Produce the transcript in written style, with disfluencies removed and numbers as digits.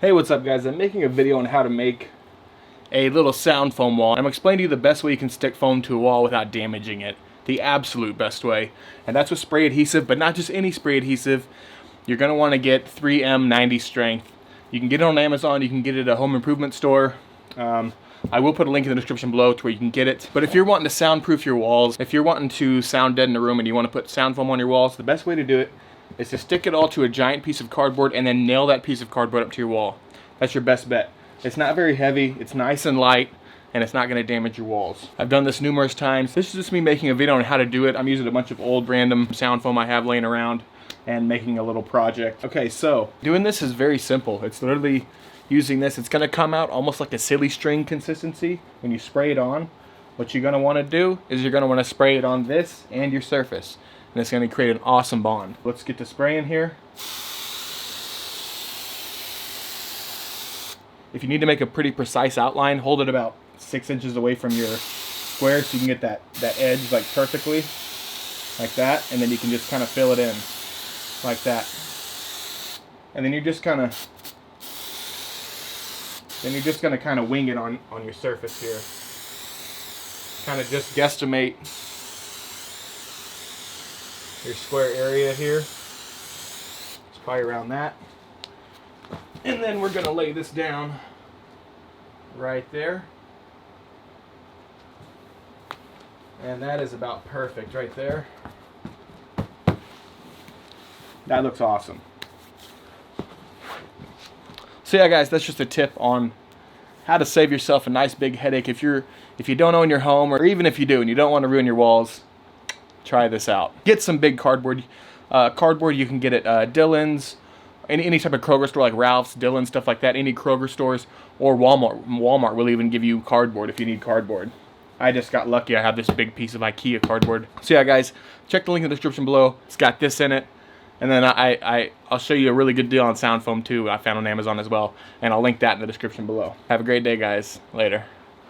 Hey, what's up guys? I'm making a video on how to make a little sound foam wall. I'm explaining to you the best way you can stick foam to a wall without damaging it. The absolute best way. And that's with spray adhesive, but not just any spray adhesive. You're going to want to get 3M 90 strength. You can get it on Amazon, you can get it at a home improvement store. I will put a link in the description below to where you can get it. But if you're wanting to soundproof your walls, if you're wanting to sound dead in a room and you want to put sound foam on your walls, the best way to do it is to stick it all to a giant piece of cardboard and then nail that piece of cardboard up to your wall. That's your best bet. It's not very heavy, it's nice and light, and it's not going to damage your walls. I've done this numerous times. This is just me making a video on how to do it. I'm using a bunch of old random sound foam I have laying around and making a little project. Okay, so doing this is very simple. It's literally using this. It's going to come out almost like a silly string consistency when you spray it on. What you're going to want to do is you're going to want to spray it on this and your surface. And it's going to create an awesome bond. Let's get to spraying here. If you need to make a pretty precise outline, hold it about 6 inches away from your square so you can get that edge like perfectly, like that, and then you can just kind of fill it in like that. And then you're just kind of going to kind of wing it on your surface here. Kind of just guesstimate your square area here. It's probably around that. And then we're going to lay this down right there. And that is about perfect right there. That looks awesome. So yeah guys, that's just a tip on how to save yourself a nice big headache if you don't own your home, or even if you do and you don't want to ruin your walls. Try this out. Get some big cardboard. Cardboard you can get at Dillon's, any type of Kroger store like Ralph's, Dillon, stuff like that. Any Kroger stores or Walmart. Walmart will even give you cardboard if you need cardboard. I just got lucky. I have this big piece of IKEA cardboard. So yeah guys, check the link in the description below. It's got this in it. And then I'll show you a really good deal on sound foam too. I found on Amazon as well. And I'll link that in the description below. Have a great day guys. Later.